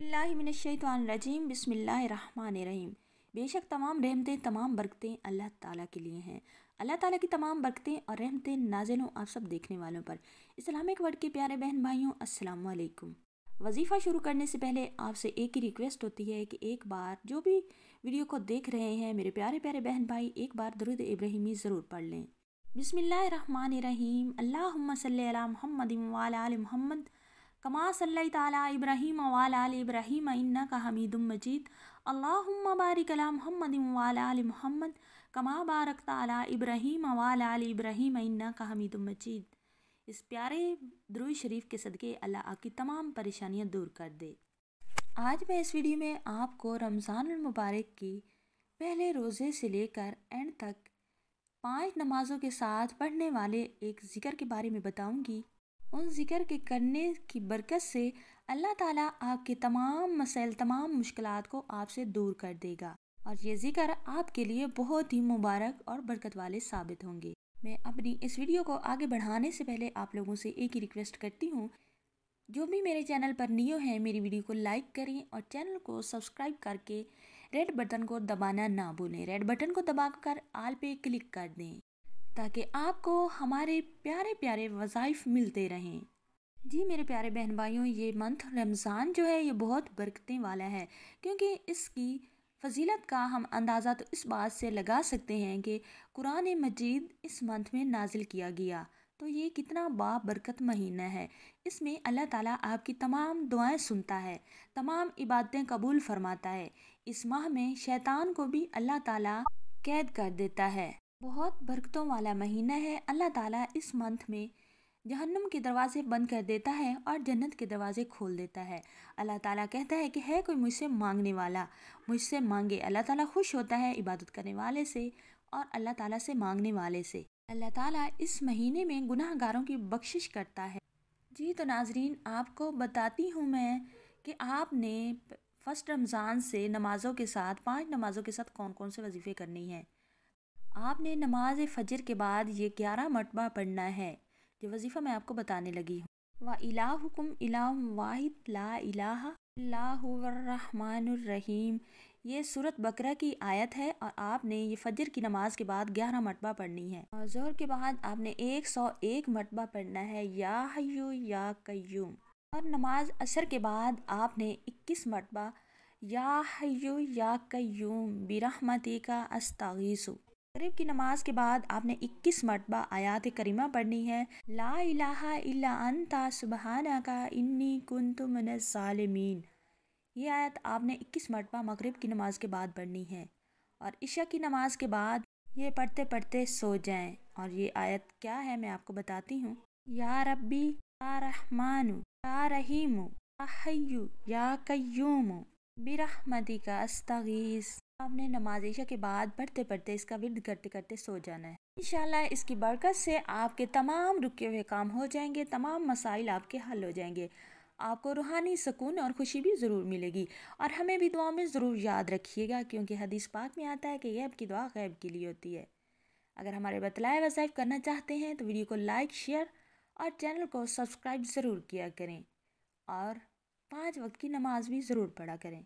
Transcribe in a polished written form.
बिस्मिल्लाहिमिनश्शैतानिर्रजीम बिस्मिल्लाहिर्रहमानिर्रहीम। बेशक तमाम रहमतें तमाम बरकतें अल्लाह ताला के लिए हैं। अल्लाह ताला की तमाम बरकतें और रहमतें नाज़िल हों आप सब देखने वालों पर। इस्लामिक वर्ड के प्यारे बहन भाइयों, अस्सलाम वालेकुम। वजीफ़ा शुरू करने से पहले आपसे एक ही रिक्वेस्ट होती है कि एक बार जो भी वीडियो को देख रहे हैं मेरे प्यारे प्यारे बहन भाई, एक बार दुरूद इब्राहिमी ज़रूर पढ़ लें। बिस्मिल्लाहिर्रहमानिर्रहीम। अल्लाहुम्मा सल्ली अला मुहम्मदिन व अला आलि मुहम्मद कमा सल्लैता अला इब्राहीम व अला आलि इब्राहीम इन्नका हमीदुम मजीद। अल्लाहुम्मा बारिक अला मुहम्मदिन व अला आलि मुहम्मद कमा बारकता अला इब्राहीम व अला आलि इब्राहीम इन्नका हमीदुम मजीद। इस प्यारे दुरूद शरीफ के सदक़े अल्लाह आपकी तमाम परेशानियां दूर कर दे। आज मैं इस वीडियो में आपको रमज़ानुल मुबारक की पहले रोज़े से लेकर एंड तक 5 नमाज़ों के साथ पढ़ने वाले एक ज़िक्र के बारे में बताऊंगी। उन ज़िक्र के करने की बरकत से अल्लाह ताला आपके तमाम मसाइल, तमाम मुश्किलात को आपसे दूर कर देगा और ये ज़िक्र आपके लिए बहुत ही मुबारक और बरकत वाले साबित होंगे। मैं अपनी इस वीडियो को आगे बढ़ाने से पहले आप लोगों से एक ही रिक्वेस्ट करती हूँ, जो भी मेरे चैनल पर न्यू है मेरी वीडियो को लाइक करें और चैनल को सब्सक्राइब करके रेड बटन को दबाना ना भूलें। रेड बटन को दबाकर आल पे क्लिक कर दें ताकि आपको हमारे प्यारे प्यारे वज़ाइफ मिलते रहें। जी मेरे प्यारे बहन भाइयों, ये मंथ रमज़ान जो है ये बहुत बरकतें वाला है, क्योंकि इसकी फजीलत का हम अंदाज़ा तो इस बात से लगा सकते हैं कि कुरान मजीद इस मंथ में नाजिल किया गया, तो ये कितना बाबरकत महीना है। इसमें अल्लाह ताला आपकी तमाम दुआएं सुनता है, तमाम इबादतें कबूल फरमाता है। इस माह में शैतान को भी अल्लाह ताला कैद कर देता है। बहुत बरकतों वाला महीना है। अल्लाह ताला इस मंथ में जहन्नुम के दरवाजे बंद कर देता है और जन्नत के दरवाजे खोल देता है। अल्लाह ताला कहता है कि है कोई मुझसे मांगने वाला, मुझसे मांगे। अल्लाह ताला खुश होता है इबादत करने वाले से और अल्लाह ताला से मांगने वाले से। अल्लाह ताला इस महीने में गुनाहगारों की बख्शिश करता है। जी तो नाजरीन, आपको बताती हूँ मैं कि आपने फर्स्ट रमज़ान से नमाज़ों के साथ 5 नमाज़ों के साथ कौन कौन से वजीफ़े करनी है। आपने नमाज फ़जर के बाद ये 11 मरतबा पढ़ना है, जो वजीफ़ा मैं आपको बताने लगी हूँ। व इलाहुकुम इलाहुम वाहिद ला इलाहा इल्लाहुर रहमानुर रहीम। ये सूरत बकरा की आयत है और आपने ये फ़जर की नमाज के बाद 11 मरतबा पढ़नी है। और ज़ोहर के बाद आपने 101 मरतबा पढ़ना है या हय्यु या कय्यूम। और नमाज असर के बाद आपने 21 मरतबा या हय्यु या कय्यूम बिरहमतिका अस्तगीसु। मगरिब की नमाज के बाद आपने 21 मरतबा आयात करीमा पढ़नी है, ला इलाहा इल्ला अंता सुबहानका इन्नी कुन्तु मिनज़ ज़ालिमीन। ये आयत आपने 21 मरतबा मगरिब की नमाज के बाद पढ़नी है। और इशा की नमाज के बाद ये पढ़ते पढ़ते सो जाएं। और ये आयत क्या है मैं आपको बताती हूँ। या रब्बी या रहमानु या रहीमु या हय्यु या कय्यूमु बिरहमतिका अस्तगीस। आपने नमाज इशा के बाद पढ़ते पढ़ते इसका विर्द करते करते सो जाना है। इंशाल्लाह इसकी बरकत से आपके तमाम रुके हुए काम हो जाएंगे, तमाम मसाइल आपके हल हो जाएंगे। आपको रूहानी सुकून और खुशी भी ज़रूर मिलेगी। और हमें भी दुआ में ज़रूर याद रखिएगा, क्योंकि हदीस पाक में आता है कि गैब की दुआ गैब के लिए होती है। अगर हमारे बतलाए वज़ाइफ करना चाहते हैं तो वीडियो को लाइक, शेयर और चैनल को सब्सक्राइब ज़रूर किया करें और 5 वक्त की नमाज भी ज़रूर पढ़ा करें।